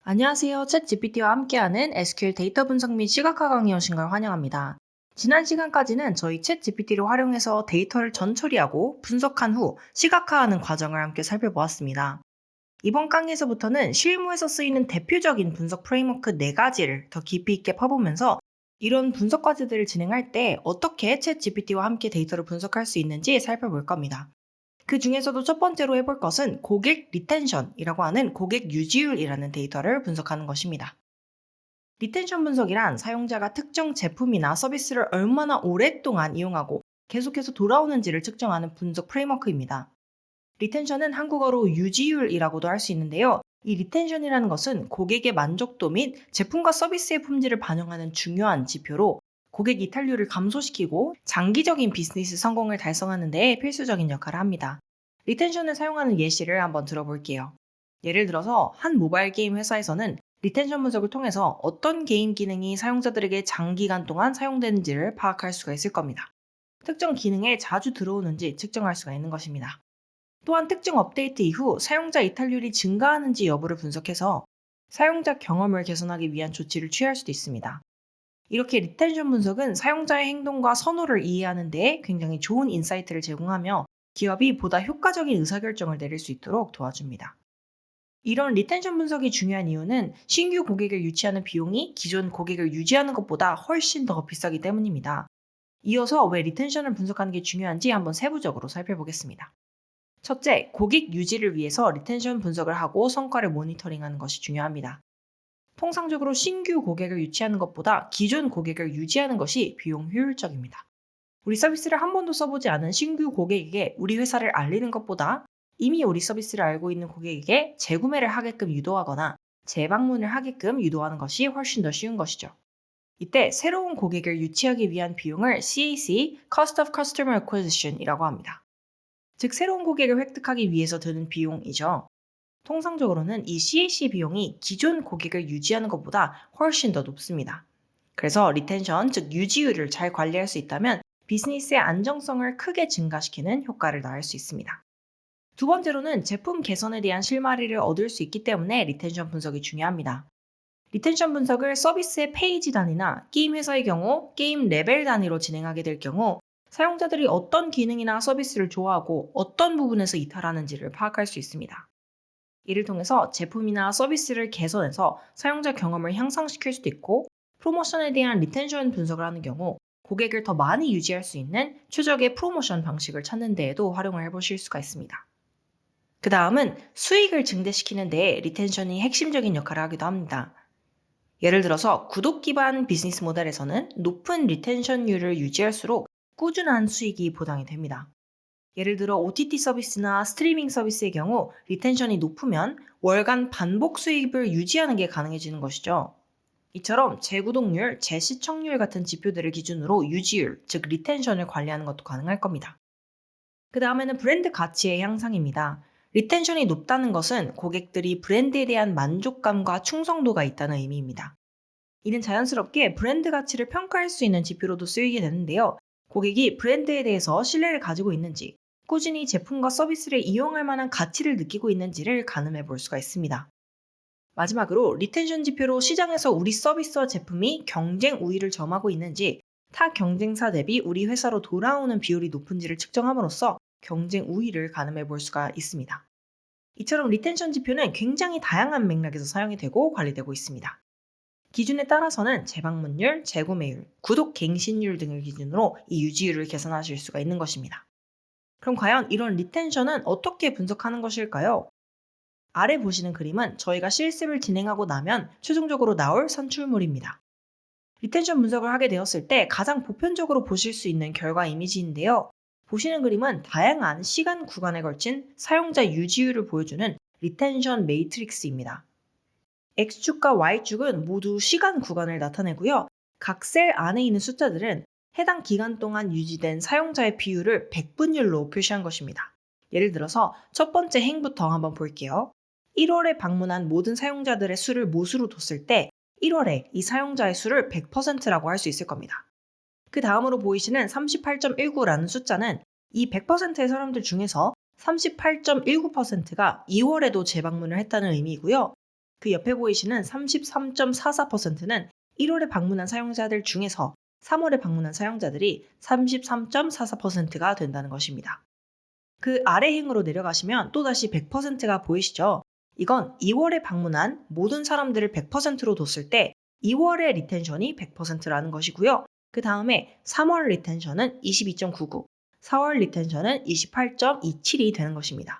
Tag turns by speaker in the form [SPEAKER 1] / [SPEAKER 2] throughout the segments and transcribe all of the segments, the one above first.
[SPEAKER 1] 안녕하세요. 챗GPT와 함께하는 SQL 데이터 분석 및 시각화 강의 오신 걸 환영합니다. 지난 시간까지는 저희 챗GPT를 활용해서 데이터를 전처리하고 분석한 후 시각화하는 과정을 함께 살펴보았습니다. 이번 강의에서부터는 실무에서 쓰이는 대표적인 분석 프레임워크 4가지를 더 깊이 있게 파보면서 이런 분석 과제들을 진행할 때 어떻게 챗GPT와 함께 데이터를 분석할 수 있는지 살펴볼 겁니다. 그 중에서도 첫 번째로 해볼 것은 고객 리텐션이라고 하는 고객 유지율이라는 데이터를 분석하는 것입니다. 리텐션 분석이란 사용자가 특정 제품이나 서비스를 얼마나 오랫동안 이용하고 계속해서 돌아오는지를 측정하는 분석 프레임워크입니다. 리텐션은 한국어로 유지율이라고도 할 수 있는데요. 이 리텐션이라는 것은 고객의 만족도 및 제품과 서비스의 품질을 반영하는 중요한 지표로 고객 이탈률을 감소시키고 장기적인 비즈니스 성공을 달성하는 데 필수적인 역할을 합니다. 리텐션을 사용하는 예시를 한번 들어볼게요. 예를 들어서 한 모바일 게임 회사에서는 리텐션 분석을 통해서 어떤 게임 기능이 사용자들에게 장기간 동안 사용되는지를 파악할 수가 있을 겁니다. 특정 기능에 자주 들어오는지 측정할 수가 있는 것입니다. 또한 특정 업데이트 이후 사용자 이탈률이 증가하는지 여부를 분석해서 사용자 경험을 개선하기 위한 조치를 취할 수도 있습니다. 이렇게 리텐션 분석은 사용자의 행동과 선호를 이해하는 데 굉장히 좋은 인사이트를 제공하며 기업이 보다 효과적인 의사결정을 내릴 수 있도록 도와줍니다. 이런 리텐션 분석이 중요한 이유는 신규 고객을 유치하는 비용이 기존 고객을 유지하는 것보다 훨씬 더 비싸기 때문입니다. 이어서 왜 리텐션을 분석하는 게 중요한지 한번 세부적으로 살펴보겠습니다. 첫째, 고객 유지를 위해서 리텐션 분석을 하고 성과를 모니터링하는 것이 중요합니다. 통상적으로 신규 고객을 유치하는 것보다 기존 고객을 유지하는 것이 비용 효율적입니다. 우리 서비스를 한 번도 써보지 않은 신규 고객에게 우리 회사를 알리는 것보다 이미 우리 서비스를 알고 있는 고객에게 재구매를 하게끔 유도하거나 재방문을 하게끔 유도하는 것이 훨씬 더 쉬운 것이죠. 이때 새로운 고객을 유치하기 위한 비용을 CAC, Cost of Customer Acquisition이라고 합니다. 즉 새로운 고객을 획득하기 위해서 드는 비용이죠. 통상적으로는 이 CAC 비용이 기존 고객을 유지하는 것보다 훨씬 더 높습니다. 그래서 리텐션, 즉 유지율을 잘 관리할 수 있다면 비즈니스의 안정성을 크게 증가시키는 효과를 낳을 수 있습니다. 두 번째로는 제품 개선에 대한 실마리를 얻을 수 있기 때문에 리텐션 분석이 중요합니다. 리텐션 분석을 서비스의 페이지 단위나 게임 회사의 경우 게임 레벨 단위로 진행하게 될 경우 사용자들이 어떤 기능이나 서비스를 좋아하고 어떤 부분에서 이탈하는지를 파악할 수 있습니다. 이를 통해서 제품이나 서비스를 개선해서 사용자 경험을 향상시킬 수도 있고 프로모션에 대한 리텐션 분석을 하는 경우 고객을 더 많이 유지할 수 있는 최적의 프로모션 방식을 찾는 데에도 활용을 해보실 수가 있습니다. 그 다음은 수익을 증대시키는 데에 리텐션이 핵심적인 역할을 하기도 합니다. 예를 들어서 구독 기반 비즈니스 모델에서는 높은 리텐션율을 유지할수록 꾸준한 수익이 보장이 됩니다. 예를 들어 OTT 서비스나 스트리밍 서비스의 경우 리텐션이 높으면 월간 반복 수입을 유지하는 게 가능해지는 것이죠. 이처럼 재구독률, 재시청률 같은 지표들을 기준으로 유지율, 즉 리텐션을 관리하는 것도 가능할 겁니다. 그 다음에는 브랜드 가치의 향상입니다. 리텐션이 높다는 것은 고객들이 브랜드에 대한 만족감과 충성도가 있다는 의미입니다. 이는 자연스럽게 브랜드 가치를 평가할 수 있는 지표로도 쓰이게 되는데요. 고객이 브랜드에 대해서 신뢰를 가지고 있는지, 꾸준히 제품과 서비스를 이용할 만한 가치를 느끼고 있는지를 가늠해 볼 수가 있습니다. 마지막으로 리텐션 지표로 시장에서 우리 서비스와 제품이 경쟁 우위를 점하고 있는지, 타 경쟁사 대비 우리 회사로 돌아오는 비율이 높은지를 측정함으로써 경쟁 우위를 가늠해 볼 수가 있습니다. 이처럼 리텐션 지표는 굉장히 다양한 맥락에서 사용이 되고 관리되고 있습니다. 기준에 따라서는 재방문율, 재구매율, 구독 갱신율 등을 기준으로 이 유지율을 개선하실 수가 있는 것입니다. 그럼 과연 이런 리텐션은 어떻게 분석하는 것일까요? 아래 보시는 그림은 저희가 실습을 진행하고 나면 최종적으로 나올 산출물입니다. 리텐션 분석을 하게 되었을 때 가장 보편적으로 보실 수 있는 결과 이미지인데요. 보시는 그림은 다양한 시간 구간에 걸친 사용자 유지율을 보여주는 리텐션 매트릭스입니다. X축과 Y축은 모두 시간 구간을 나타내고요. 각 셀 안에 있는 숫자들은 해당 기간 동안 유지된 사용자의 비율을 백분율로 표시한 것입니다. 예를 들어서 첫 번째 행부터 한번 볼게요. 1월에 방문한 모든 사용자들의 수를 못으로 뒀을 때 1월에 이 사용자의 수를 100%라고 할 수 있을 겁니다. 그 다음으로 보이시는 38.19라는 숫자는 이 100%의 사람들 중에서 38.19%가 2월에도 재방문을 했다는 의미이고요. 그 옆에 보이시는 33.44%는 1월에 방문한 사용자들 중에서 3월에 방문한 사용자들이 33.44%가 된다는 것입니다. 그 아래 행으로 내려가시면 또다시 100%가 보이시죠? 이건 2월에 방문한 모든 사람들을 100%로 뒀을 때 2월의 리텐션이 100%라는 것이고요. 그 다음에 3월 리텐션은 22.99, 4월 리텐션은 28.27이 되는 것입니다.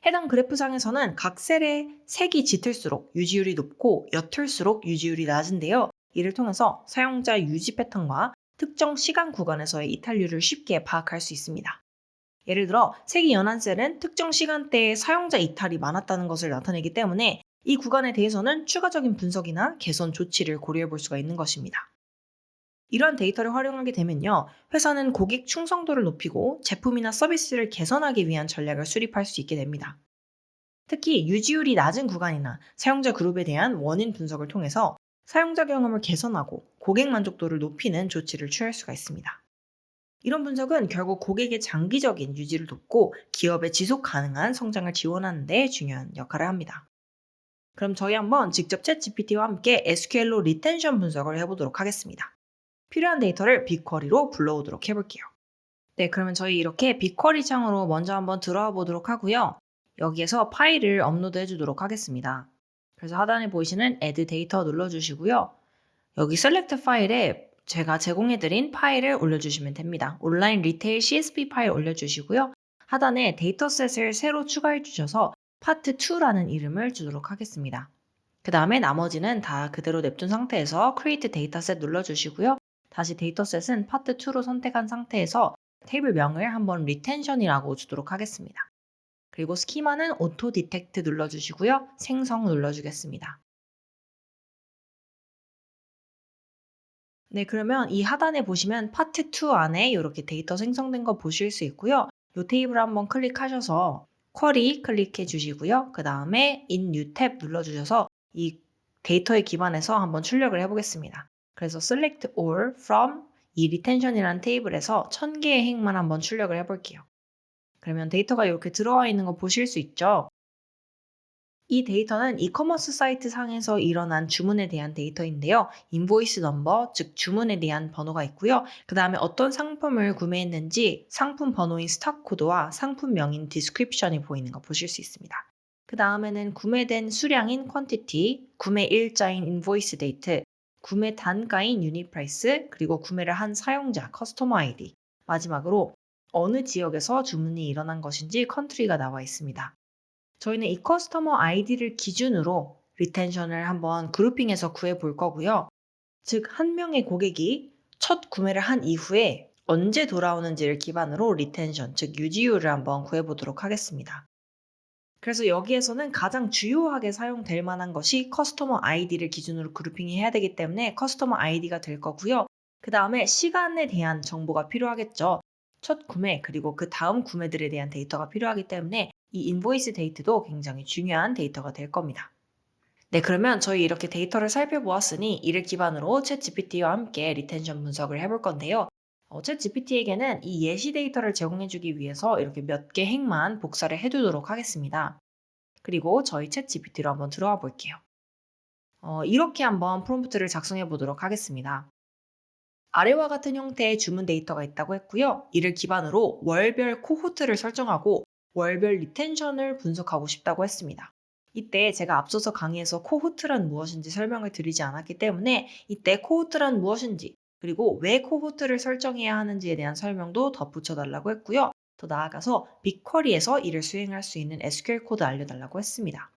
[SPEAKER 1] 해당 그래프상에서는 각 셀의 색이 짙을수록 유지율이 높고 옅을수록 유지율이 낮은데요. 이를 통해서 사용자 유지 패턴과 특정 시간 구간에서의 이탈률을 쉽게 파악할 수 있습니다. 예를 들어 색이 연한 셀은 특정 시간대에 사용자 이탈이 많았다는 것을 나타내기 때문에 이 구간에 대해서는 추가적인 분석이나 개선 조치를 고려해 볼 수가 있는 것입니다. 이러한 데이터를 활용하게 되면요, 회사는 고객 충성도를 높이고 제품이나 서비스를 개선하기 위한 전략을 수립할 수 있게 됩니다. 특히 유지율이 낮은 구간이나 사용자 그룹에 대한 원인 분석을 통해서 사용자 경험을 개선하고 고객 만족도를 높이는 조치를 취할 수가 있습니다. 이런 분석은 결국 고객의 장기적인 유지를 돕고 기업의 지속 가능한 성장을 지원하는 데 중요한 역할을 합니다. 그럼 저희 한번 직접 챗GPT와 함께 SQL로 리텐션 분석을 해보도록 하겠습니다. 필요한 데이터를 빅쿼리로 불러오도록 해볼게요. 네, 그러면 저희 이렇게 빅쿼리 창으로 먼저 한번 들어와 보도록 하고요. 여기에서 파일을 업로드 해주도록 하겠습니다. 그래서 하단에 보이시는 Add 데이터 눌러주시고요. 여기 Select 파일에 제가 제공해드린 파일을 올려주시면 됩니다. 온라인 리테일 CSV 파일 올려주시고요. 하단에 데이터셋을 새로 추가해 주셔서 파트 2라는 이름을 주도록 하겠습니다. 그 다음에 나머지는 다 그대로 냅둔 상태에서 Create 데이터셋 눌러주시고요. 다시 데이터셋은 파트 2로 선택한 상태에서 테이블명을 한번 Retention이라고 주도록 하겠습니다. 그리고 스키마는 Auto Detect 눌러주시고요. 생성 눌러주겠습니다. 네, 그러면 이 하단에 보시면 파트 2 안에 이렇게 데이터 생성된 거 보실 수 있고요. 이 테이블 한번 클릭하셔서 쿼리 클릭해 주시고요. 그 다음에 In New 탭 눌러주셔서 이 데이터에 기반해서 한번 출력을 해보겠습니다. 그래서 Select All from 이 Retention이라는 테이블에서 1000개의 행만 한번 출력을 해볼게요. 그러면 데이터가 이렇게 들어와 있는 거 보실 수 있죠? 이 데이터는 이커머스 사이트 상에서 일어난 주문에 대한 데이터인데요. 인보이스 넘버, 즉 주문에 대한 번호가 있고요. 그 다음에 어떤 상품을 구매했는지 상품 번호인 스탁 코드와 상품명인 디스크립션이 보이는 거 보실 수 있습니다. 그 다음에는 구매된 수량인 퀀티티, 구매 일자인 인보이스 데이트, 구매 단가인 유닛 프라이스, 그리고 구매를 한 사용자, 커스터머 아이디, 마지막으로 어느 지역에서 주문이 일어난 것인지 컨트리가 나와 있습니다. 저희는 이 커스터머 아이디를 기준으로 리텐션을 한번 그룹핑해서 구해 볼 거고요. 즉, 한 명의 고객이 첫 구매를 한 이후에 언제 돌아오는지를 기반으로 리텐션, 즉 유지율을 한번 구해 보도록 하겠습니다. 그래서 여기에서는 가장 주요하게 사용될 만한 것이 커스터머 아이디를 기준으로 그룹핑해야 되기 때문에 커스터머 아이디가 될 거고요. 그 다음에 시간에 대한 정보가 필요하겠죠. 첫 구매 그리고 그 다음 구매들에 대한 데이터가 필요하기 때문에 이 인보이스 데이트도 굉장히 중요한 데이터가 될 겁니다. 네, 그러면 저희 이렇게 데이터를 살펴보았으니 이를 기반으로 챗GPT와 함께 리텐션 분석을 해볼 건데요. 챗GPT에게는 이 예시 데이터를 제공해주기 위해서 이렇게 몇 개 행만 복사를 해두도록 하겠습니다. 그리고 저희 챗GPT로 한번 들어와 볼게요. 이렇게 한번 프롬프트를 작성해 보도록 하겠습니다. 아래와 같은 형태의 주문 데이터가 있다고 했고요. 이를 기반으로 월별 코호트를 설정하고 월별 리텐션을 분석하고 싶다고 했습니다. 이때 제가 앞서서 강의에서 코호트란 무엇인지 설명을 드리지 않았기 때문에 이때 코호트란 무엇인지 그리고 왜 코호트를 설정해야 하는지에 대한 설명도 덧붙여 달라고 했고요. 더 나아가서 빅쿼리에서 이를 수행할 수 있는 SQL 코드 알려달라고 했습니다.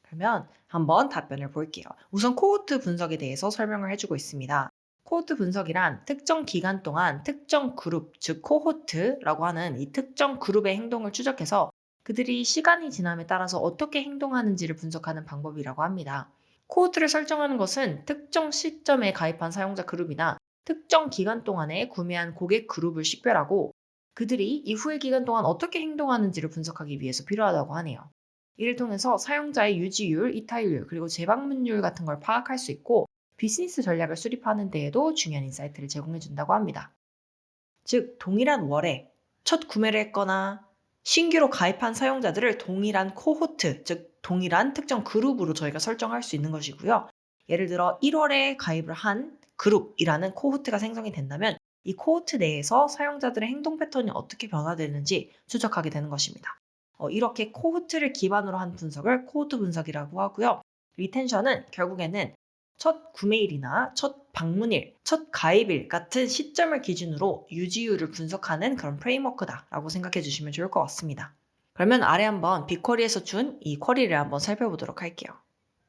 [SPEAKER 1] 그러면 한번 답변을 볼게요. 우선 코호트 분석에 대해서 설명을 해주고 있습니다. 코호트 분석이란 특정 기간 동안 특정 그룹, 즉 코호트라고 하는 이 특정 그룹의 행동을 추적해서 그들이 시간이 지남에 따라서 어떻게 행동하는지를 분석하는 방법이라고 합니다. 코호트를 설정하는 것은 특정 시점에 가입한 사용자 그룹이나 특정 기간 동안에 구매한 고객 그룹을 식별하고 그들이 이후의 기간 동안 어떻게 행동하는지를 분석하기 위해서 필요하다고 하네요. 이를 통해서 사용자의 유지율, 이탈률, 그리고 재방문율 같은 걸 파악할 수 있고 비즈니스 전략을 수립하는 데에도 중요한 인사이트를 제공해 준다고 합니다. 즉, 동일한 월에 첫 구매를 했거나 신규로 가입한 사용자들을 동일한 코호트, 즉 동일한 특정 그룹으로 저희가 설정할 수 있는 것이고요. 예를 들어 1월에 가입을 한 그룹이라는 코호트가 생성이 된다면 이 코호트 내에서 사용자들의 행동 패턴이 어떻게 변화되는지 추적하게 되는 것입니다. 이렇게 코호트를 기반으로 한 분석을 코호트 분석이라고 하고요. 리텐션은 결국에는 첫 구매일이나 첫 방문일, 첫 가입일 같은 시점을 기준으로 유지율을 분석하는 그런 프레임워크다라고 생각해 주시면 좋을 것 같습니다. 그러면 아래 한번 빅쿼리에서 준 이 쿼리를 한번 살펴보도록 할게요.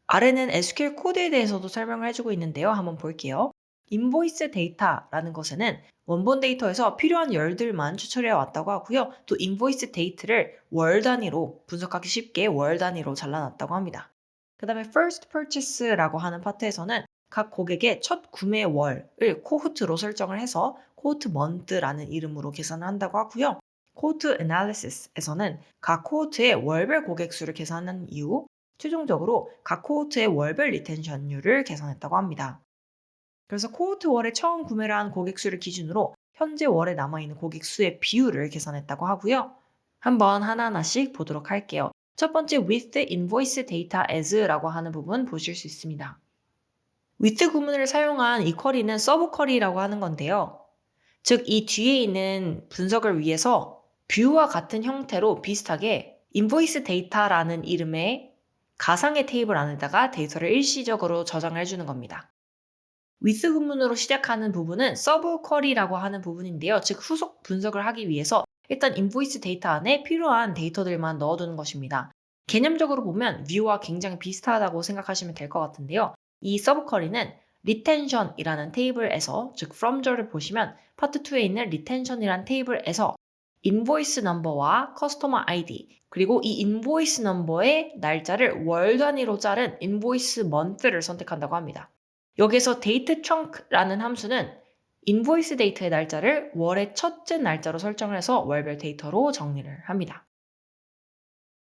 [SPEAKER 1] 아래는 SQL 코드에 대해서도 설명을 해주고 있는데요. 한번 볼게요. 인보이스 데이터라는 것에는 원본 데이터에서 필요한 열들만 추출해 왔다고 하고요. 또 인보이스 데이터를 월 단위로 분석하기 쉽게 월 단위로 잘라놨다고 합니다. 그 다음에 first purchase라고 하는 파트에서는 각 고객의 첫 구매 월을 코호트로 설정을 해서 코호트 month라는 이름으로 계산을 한다고 하고요. 코호트 analysis에서는 각 코호트의 월별 고객 수를 계산한 이후 최종적으로 각 코호트의 월별 리텐션율을 계산했다고 합니다. 그래서 코호트 월에 처음 구매를 한 고객 수를 기준으로 현재 월에 남아있는 고객 수의 비율을 계산했다고 하고요. 한번 하나하나씩 보도록 할게요. 첫 번째 with invoice data as라고 하는 부분 보실 수 있습니다. with 구문을 사용한 이 쿼리는 서브 쿼리라고 하는 건데요. 즉 이 뒤에 있는 분석을 위해서 뷰와 같은 형태로 비슷하게 인보이스 데이터라는 이름의 가상의 테이블 안에다가 데이터를 일시적으로 저장을 해주는 겁니다. with 구문으로 시작하는 부분은 서브 쿼리라고 하는 부분인데요. 즉 후속 분석을 하기 위해서 일단 인보이스 데이터 안에 필요한 데이터들만 넣어두는 것입니다. 개념적으로 보면 view와 굉장히 비슷하다고 생각하시면 될 것 같은데요. 이 서브 쿼리는 retention이라는 테이블에서 즉 from절을 보시면 파트 2에 있는 retention이라는 테이블에서 인보이스 넘버와 커스터머 아이디 그리고 이 인보이스 넘버의 날짜를 월 단위로 자른 인보이스 먼트를 선택한다고 합니다. 여기서 date chunk라는 함수는 인보이스 데이터의 날짜를 월의 첫째 날짜로 설정을 해서 월별 데이터로 정리를 합니다.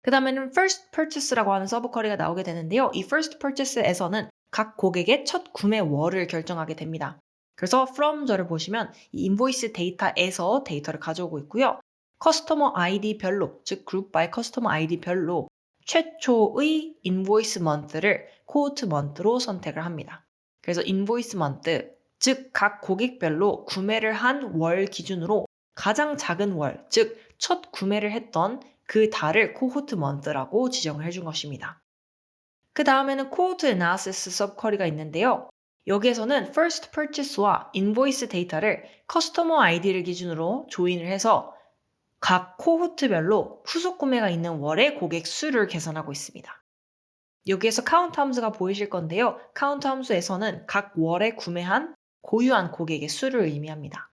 [SPEAKER 1] 그 다음에는 first purchase라고 하는 서브 쿼리가 나오게 되는데요. 이 first purchase에서는 각 고객의 첫 구매 월을 결정하게 됩니다. 그래서 from절을 보시면 이 인보이스 데이터에서 데이터를 가져오고 있고요. 커스터머 아이디 별로, 즉 group by customer ID 별로 최초의 인보이스 month를 quote month로 선택을 합니다. 그래서 인보이스 month, 즉 각 고객별로 구매를 한 월 기준으로 가장 작은 월, 즉 첫 구매를 했던 그 달을 코호트 먼트라고 지정을 해준 것입니다. 그 다음에는 코호트 애나리시스 서브쿼리가 있는데요. 여기에서는 first purchase와 invoice 데이터를 커스터머 아이디를 기준으로 조인을 해서 각 코호트별로 후속 구매가 있는 월의 고객 수를 계산하고 있습니다. 여기에서 count 함수가 보이실 건데요. count 함수에서는 각 월에 구매한 고유한 고객의 수를 의미합니다.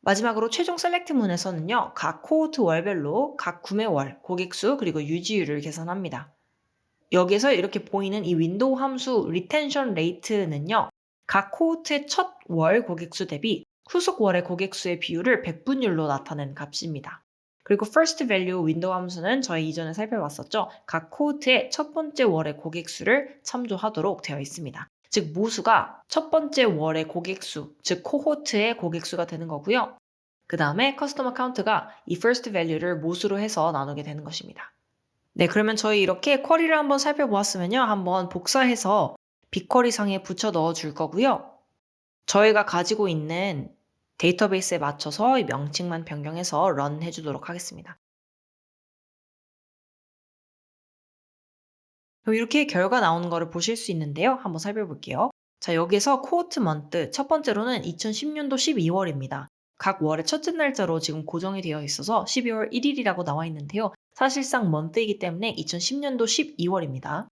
[SPEAKER 1] 마지막으로 최종 셀렉트 문에서는요. 각 코호트 월별로 각 구매월, 고객수, 그리고 유지율을 계산합니다. 여기서 이렇게 보이는 이 윈도우 함수 retention rate는요. 각 코호트의 첫 월 고객수 대비 후속 월의 고객수의 비율을 백분율로 나타낸 값입니다. 그리고 first value 윈도우 함수는 저희 이전에 살펴봤었죠. 각 코호트의 첫 번째 월의 고객수를 참조하도록 되어 있습니다. 즉 모수가 첫 번째 월의 고객수, 즉 코호트의 고객수가 되는 거고요. 그 다음에 커스터머 카운트가 이 first value를 모수로 해서 나누게 되는 것입니다. 네, 그러면 저희 이렇게 쿼리를 한번 살펴보았으면요. 한번 복사해서 빅쿼리 상에 붙여 넣어 줄 거고요. 저희가 가지고 있는 데이터베이스에 맞춰서 이 명칭만 변경해서 런 해주도록 하겠습니다. 그럼 이렇게 결과 나오는 거를 보실 수 있는데요. 한번 살펴볼게요. 자, 여기서 코호트 먼트 첫 번째로는 2010년도 12월입니다. 각 월의 첫째 날짜로 지금 고정이 되어 있어서 12월 1일이라고 나와 있는데요. 사실상 먼트이기 때문에 2010년도 12월입니다.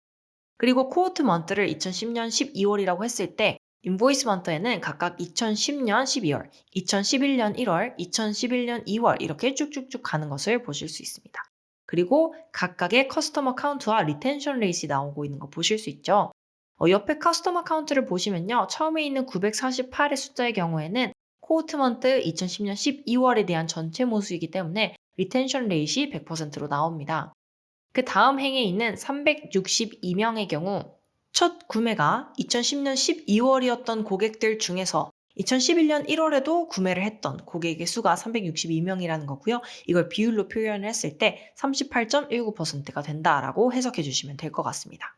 [SPEAKER 1] 그리고 코호트 먼트를 2010년 12월이라고 했을 때 인보이스 먼트에는 각각 2010년 12월, 2011년 1월, 2011년 2월 이렇게 쭉쭉쭉 가는 것을 보실 수 있습니다. 그리고 각각의 커스터머 카운트와 리텐션 레이트가 나오고 있는 거 보실 수 있죠. 옆에 커스터머 카운트를 보시면요. 처음에 있는 948의 숫자의 경우에는 코호트 먼트 2010년 12월에 대한 전체 모수이기 때문에 리텐션 레이트이 100%로 나옵니다. 그 다음 행에 있는 362명의 경우 첫 구매가 2010년 12월이었던 고객들 중에서 2011년 1월에도 구매를 했던 고객의 수가 362명이라는 거고요. 이걸 비율로 표현을 했을 때 38.19%가 된다라고 해석해 주시면 될 것 같습니다.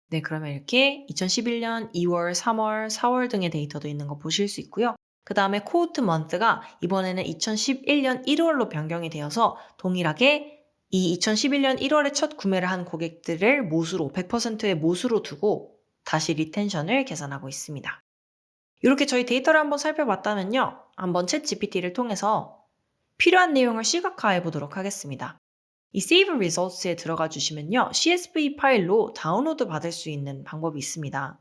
[SPEAKER 1] 네, 그러면 이렇게 2011년 2월, 3월, 4월 등의 데이터도 있는 거 보실 수 있고요. 그 다음에 코호트 먼스가 이번에는 2011년 1월로 변경이 되어서 동일하게 이 2011년 1월에 첫 구매를 한 고객들을 못으로 100%의 못으로 두고 다시 리텐션을 계산하고 있습니다. 이렇게 저희 데이터를 한번 살펴봤다면요. 한번 챗 GPT를 통해서 필요한 내용을 시각화해 보도록 하겠습니다. 이 Save Results에 들어가 주시면요. CSV 파일로 다운로드 받을 수 있는 방법이 있습니다.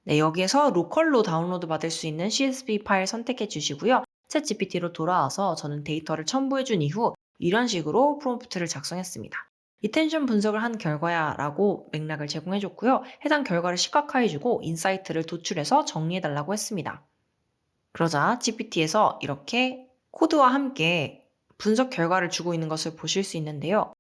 [SPEAKER 1] 네, 여기에서 로컬로 다운로드 받을 수 있는 CSV 파일 선택해 주시고요. 챗 GPT로 돌아와서 저는 데이터를 첨부해 준 이후 이런 식으로 프롬프트를 작성했습니다. 리텐션 분석을 한 결과야 라고 맥락을 제공해 줬고요. 해당 결과를 시각화해 주고 인사이트를 도출해서 정리해 달라고 했습니다. 그러자 GPT에서 이렇게 코드와 함께 분석 결과를 주고 있는 것을 보실 수 있는데요.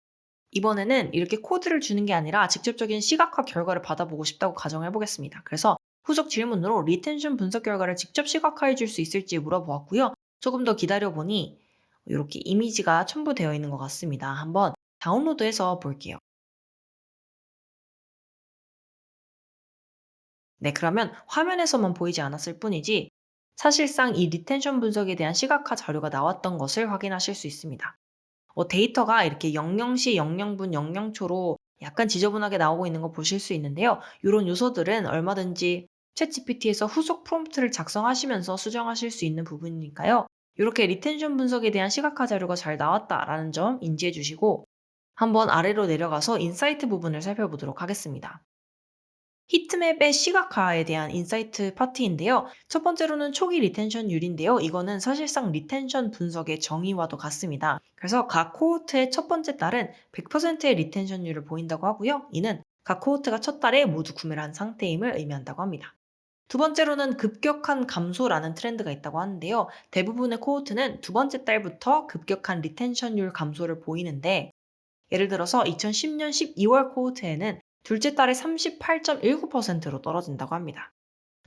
[SPEAKER 1] 이번에는 이렇게 코드를 주는 게 아니라 직접적인 시각화 결과를 받아보고 싶다고 가정해 보겠습니다. 그래서 후속 질문으로 리텐션 분석 결과를 직접 시각화해 줄 수 있을지 물어보았고요. 조금 더 기다려 보니 이렇게 이미지가 첨부되어 있는 것 같습니다. 한번 다운로드해서 볼게요. 네, 그러면 화면에서만 보이지 않았을 뿐이지 사실상 이 리텐션 분석에 대한 시각화 자료가 나왔던 것을 확인하실 수 있습니다. 데이터가 이렇게 00시, 00분, 00초로 약간 지저분하게 나오고 있는 거 보실 수 있는데요. 이런 요소들은 얼마든지 챗GPT에서 후속 프롬프트를 작성하시면서 수정하실 수 있는 부분이니까요. 이렇게 리텐션 분석에 대한 시각화 자료가 잘 나왔다라는 점 인지해 주시고 한번 아래로 내려가서 인사이트 부분을 살펴보도록 하겠습니다. 히트맵의 시각화에 대한 인사이트 파트인데요. 첫 번째로는 초기 리텐션율인데요. 이거는 사실상 리텐션 분석의 정의와도 같습니다. 그래서 각 코호트의 첫 번째 달은 100%의 리텐션율을 보인다고 하고요. 이는 각 코호트가 첫 달에 모두 구매를 한 상태임을 의미한다고 합니다. 두 번째로는 급격한 감소라는 트렌드가 있다고 하는데요. 대부분의 코호트는 두 번째 달부터 급격한 리텐션율 감소를 보이는데 예를 들어서 2010년 12월 코호트에는 둘째 달에 38.19%로 떨어진다고 합니다.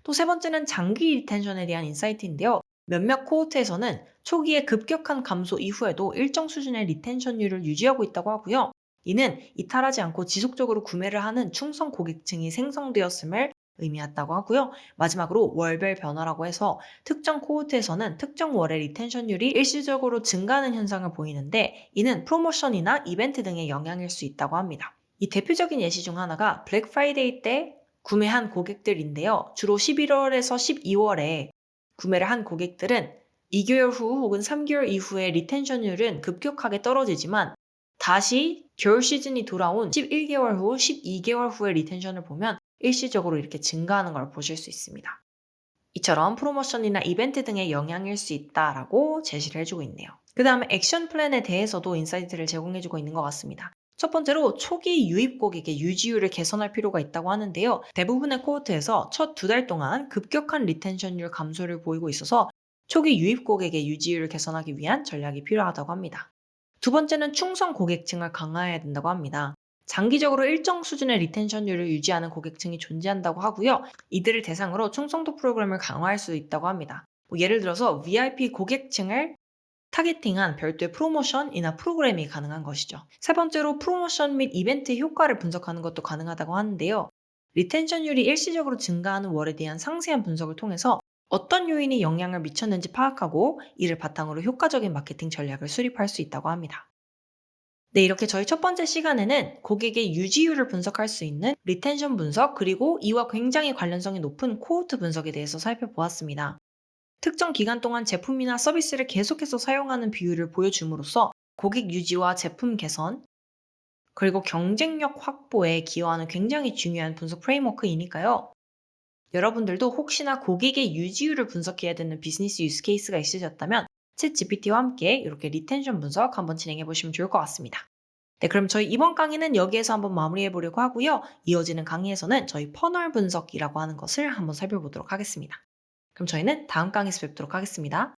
[SPEAKER 1] 또 세 번째는 장기 리텐션에 대한 인사이트인데요. 몇몇 코호트에서는 초기에 급격한 감소 이후에도 일정 수준의 리텐션율을 유지하고 있다고 하고요. 이는 이탈하지 않고 지속적으로 구매를 하는 충성 고객층이 생성되었음을 의미한다고 하고요. 마지막으로 월별 변화라고 해서 특정 코호트에서는 특정 월의 리텐션율이 일시적으로 증가하는 현상을 보이는데 이는 프로모션이나 이벤트 등의 영향일 수 있다고 합니다. 이 대표적인 예시 중 하나가 블랙 프라이데이 때 구매한 고객들인데요. 주로 11월에서 12월에 구매를 한 고객들은 2개월 후 혹은 3개월 이후에 리텐션율은 급격하게 떨어지지만 다시 겨울 시즌이 돌아온 11개월 후, 12개월 후의 리텐션을 보면 일시적으로 이렇게 증가하는 걸 보실 수 있습니다. 이처럼 프로모션이나 이벤트 등의 영향일 수 있다라고 제시를 해주고 있네요. 그 다음에 액션 플랜에 대해서도 인사이트를 제공해주고 있는 것 같습니다. 첫 번째로 초기 유입 고객의 유지율을 개선할 필요가 있다고 하는데요. 대부분의 코호트에서 첫 두 달 동안 급격한 리텐션율 감소를 보이고 있어서 초기 유입 고객의 유지율을 개선하기 위한 전략이 필요하다고 합니다. 두 번째는 충성 고객층을 강화해야 된다고 합니다. 장기적으로 일정 수준의 리텐션율을 유지하는 고객층이 존재한다고 하고요. 이들을 대상으로 충성도 프로그램을 강화할 수 있다고 합니다. 예를 들어서 VIP 고객층을 타겟팅한 별도의 프로모션이나 프로그램이 가능한 것이죠. 세 번째로 프로모션 및 이벤트 효과를 분석하는 것도 가능하다고 하는데요. 리텐션율이 일시적으로 증가하는 월에 대한 상세한 분석을 통해서 어떤 요인이 영향을 미쳤는지 파악하고 이를 바탕으로 효과적인 마케팅 전략을 수립할 수 있다고 합니다. 네, 이렇게 저희 첫 번째 시간에는 고객의 유지율을 분석할 수 있는 리텐션 분석 그리고 이와 굉장히 관련성이 높은 코호트 분석에 대해서 살펴보았습니다. 특정 기간 동안 제품이나 서비스를 계속해서 사용하는 비율을 보여줌으로써 고객 유지와 제품 개선, 그리고 경쟁력 확보에 기여하는 굉장히 중요한 분석 프레임워크이니까요. 여러분들도 혹시나 고객의 유지율을 분석해야 되는 비즈니스 유스 케이스가 있으셨다면 챗 GPT와 함께 이렇게 리텐션 분석 한번 진행해 보시면 좋을 것 같습니다. 네, 그럼 저희 이번 강의는 여기에서 한번 마무리해 보려고 하고요. 이어지는 강의에서는 저희 퍼널 분석이라고 하는 것을 한번 살펴보도록 하겠습니다. 그럼 저희는 다음 강의에서 뵙도록 하겠습니다.